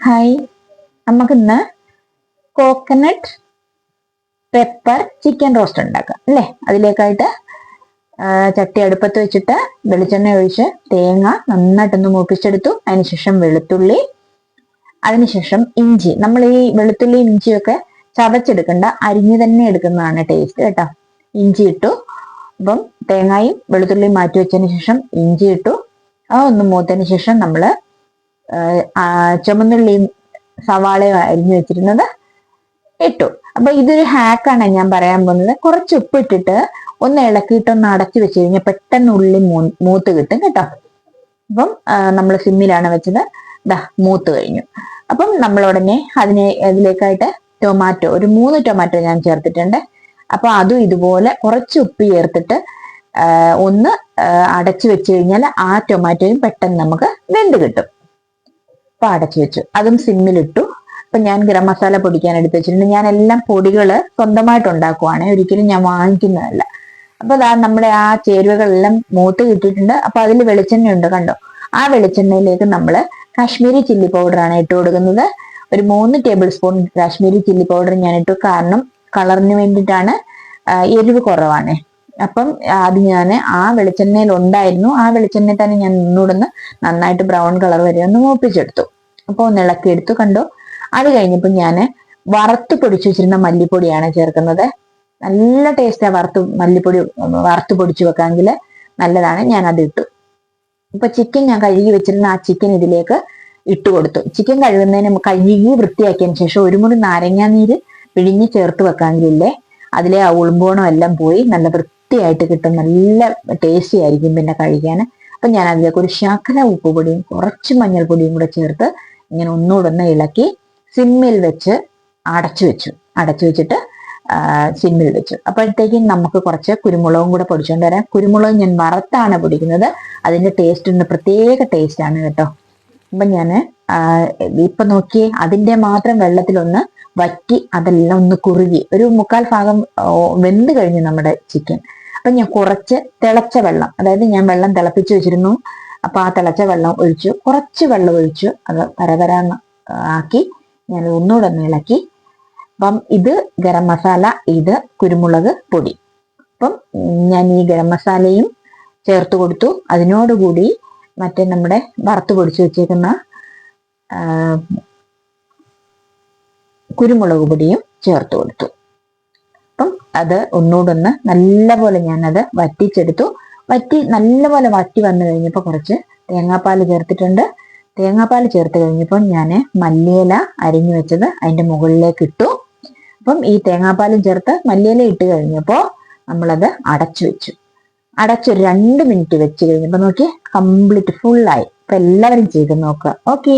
Hi, നമുക്കിന്ന് coconut pepper chicken roast ഉണ്ടാക്കാം അല്ലേ. അതിലേക്കായിട്ട് ചട്ടി അടുപ്പത്ത് വെച്ചിട്ട് വെളിച്ചെണ്ണ ഒഴിച്ച് തേങ്ങ നന്നായിട്ടൊന്ന് മൂപ്പിച്ചെടുത്തു. അതിനുശേഷം വെളുത്തുള്ളി, അതിനുശേഷം ഇഞ്ചി. നമ്മൾ ഈ വെളുത്തുള്ളിയും ഇഞ്ചിയൊക്കെ ചതച്ചെടുക്കണ്ട, അരിഞ്ഞു തന്നെ എടുക്കുന്നതാണ് ടേസ്റ്റ് കേട്ടോ. ഇഞ്ചി ഇട്ടു. അപ്പം തേങ്ങയും വെളുത്തുള്ളിയും മാറ്റി വെച്ചതിന് ശേഷം ഇഞ്ചി ഇട്ടു. ഒന്ന് മൂത്തതിന് ശേഷം നമ്മള് ചുമന്നുള്ളിയും സവാളയും അരിഞ്ഞു വെച്ചിരുന്നത് ഇട്ടു. അപ്പൊ ഇതൊരു ഹാക്കാണ് ഞാൻ പറയാൻ പോകുന്നത്. കുറച്ച് ഉപ്പ് ഇട്ടിട്ട് ഒന്ന് ഇളക്കിയിട്ടൊന്ന് അടച്ചു വെച്ച് കഴിഞ്ഞാൽ പെട്ടെന്ന് ഉള്ളി മൂത്ത് കിട്ടും കേട്ടോ. അപ്പം നമ്മൾ സിമ്മിലാണ് വെച്ചത്. മൂത്ത് കഴിഞ്ഞു. അപ്പം നമ്മൾ ഉടനെ അതിലേക്കായിട്ട് ടൊമാറ്റോ, ഒരു 3 ടൊമാറ്റോ ഞാൻ ചേർത്തിട്ടുണ്ട്. അപ്പൊ അതും ഇതുപോലെ കുറച്ച് ഉപ്പ് ചേർത്തിട്ട് ഒന്ന് അടച്ചു വെച്ച് കഴിഞ്ഞാൽ ആ ടൊമാറ്റോയും പെട്ടെന്ന് നമുക്ക് വെന്ത് കിട്ടും. അപ്പൊ അടച്ചു വെച്ചു. അതും സിമ്മിലിട്ടു. അപ്പൊ ഞാൻ ഗരം മസാല പൊടിക്കാൻ എടുത്ത് വെച്ചിട്ടുണ്ട്. ഞാൻ എല്ലാം പൊടികള് സ്വന്തമായിട്ട് ഉണ്ടാക്കുവാണ്, ഒരിക്കലും ഞാൻ വാങ്ങിക്കുന്നതല്ല. അപ്പൊ നമ്മുടെ ആ ചേരുവകളെല്ലാം മൂത്ത് കിട്ടിയിട്ടുണ്ട്. അപ്പൊ അതിൽ വെളിച്ചെണ്ണ ഉണ്ട് കണ്ടോ. ആ വെളിച്ചെണ്ണയിലേക്ക് നമ്മൾ കാശ്മീരി ചില്ലി പൗഡറാണ് ഇട്ട് കൊടുക്കുന്നത്. ഒരു 3 table spoon Kashmiri chilli powder ഞാൻ ഇട്ടു. കാരണം കളറിന് വേണ്ടിയിട്ടാണ്, എരിവ് കുറവാണ്. അപ്പം അത് ഞാൻ ആ വെളിച്ചെണ്ണയിൽ ഉണ്ടായിരുന്നു. ആ വെളിച്ചെണ്ണയിൽ തന്നെ ഞാൻ ഒന്നുകൂടെ നന്നായിട്ട് ബ്രൗൺ കളർ വരെ ഒന്ന് മൂപ്പിച്ചെടുത്തു. അപ്പൊ ഒന്ന് ഇളക്കിയെടുത്തു കണ്ടോ. അത് കഴിഞ്ഞപ്പോൾ ഞാൻ വറുത്ത് പൊടിച്ചു വെച്ചിരുന്ന മല്ലിപ്പൊടിയാണ് ചേർക്കുന്നത്. നല്ല ടേസ്റ്റാ മല്ലിപ്പൊടി വറുത്ത് പൊടിച്ചു വെക്കാമെങ്കിൽ നല്ലതാണ്. ഞാൻ അത് ഇട്ടു. ഇപ്പൊ ചിക്കൻ ഞാൻ കഴുകി വെച്ചിരുന്ന ആ ചിക്കൻ ഇതിലേക്ക് ഇട്ട് കൊടുത്തു. ചിക്കൻ കഴുകി വൃത്തിയാക്കിയതിന് ശേഷം ഒരു മുറി നാരങ്ങാനീര് പിഴിഞ്ഞ് ചേർത്ത് വെക്കാമെങ്കിലേ അതിലെ ആ ഉളുമ്പോണം എല്ലാം പോയി നല്ല വൃത്തിയായിട്ട് കിട്ടും. നല്ല ടേസ്റ്റി ആയിരിക്കും പിന്നെ കഴിക്കാൻ. അപ്പൊ ഞാൻ അതിലേക്ക് ഒരു ശകല ഉപ്പുപൊടിയും കുറച്ച് മഞ്ഞൾപ്പൊടിയും കൂടെ ചേർത്ത് ഇങ്ങനെ ഒന്നുകൂടെ ഇളക്കി സിമ്മിൽ വെച്ച് അടച്ചു വെച്ചിട്ട് സിമ്മിൽ വെച്ചു. അപ്പോഴത്തേക്കും നമുക്ക് കുറച്ച് കുരുമുളകും കൂടെ പൊടിച്ചുകൊണ്ട് വരാം. കുരുമുളക് ഞാൻ വറുത്താണ് പൊടിക്കുന്നത്. അതിന്റെ ടേസ്റ്റ് പ്രത്യേക ടേസ്റ്റ് ആണ് കേട്ടോ. അപ്പൊ ഞാൻ ഇപ്പൊ നോക്കിയേ, അതിന്റെ മാത്രം വെള്ളത്തിലൊന്ന് വറ്റി അതെല്ലാം ഒന്ന് കുറുകി ഒരു 3/4 ഭാഗം വെന്ത് കഴിഞ്ഞു നമ്മുടെ ചിക്കൻ. അപ്പൊ ഞാൻ കുറച്ച് തിളച്ച വെള്ളം, അതായത് ഞാൻ വെള്ളം തിളപ്പിച്ചു വെച്ചിരുന്നു. അപ്പൊ ആ തിളച്ച വെള്ളം ഒഴിച്ചു, കുറച്ച് വെള്ളം ഒഴിച്ചു, അത് പരപരാന്ന് ആക്കി ഞാൻ ഒന്നുകൂടെ ഒന്ന് ഇളക്കി. അപ്പം ഇത് ഗരം മസാല, ഇത് കുരുമുളക് പൊടി. അപ്പം ഞാൻ ഈ ഗരം മസാലയും ചേർത്ത് കൊടുത്തു. അതിനോടുകൂടി മറ്റേ നമ്മുടെ വറുത്ത് പൊടിച്ചു വെച്ചേക്കുന്ന കുരുമുളക് പൊടിയും ചേർത്ത് കൊടുത്തു. അപ്പം അത് ഒന്നുകൂടെ നല്ലപോലെ ഞാനത് വറ്റിച്ചെടുത്തു. നല്ലപോലെ വറ്റി വന്നു കഴിഞ്ഞപ്പോൾ കുറച്ച് തേങ്ങാപ്പാൽ ചേർത്തിട്ടുണ്ട്. തേങ്ങാപ്പാൽ ചേർത്ത് കഴിഞ്ഞപ്പോൾ ഞാൻ മല്ലിയില അരിഞ്ഞു വെച്ചത് അതിന്റെ മുകളിലേക്ക് ഇട്ടു. അപ്പം ഈ തേങ്ങാപ്പാലും ചേർത്ത് മല്ലിയില ഇട്ട് കഴിഞ്ഞപ്പോൾ നമ്മളത് അടച്ചു 2 മിനിറ്റ് വെച്ച് കഴിഞ്ഞപ്പോൾ നോക്കി കംപ്ലീറ്റ് ഫുള്ളായി. അപ്പൊ എല്ലാവരും ചെയ്ത് നോക്കുക. ഓക്കേ.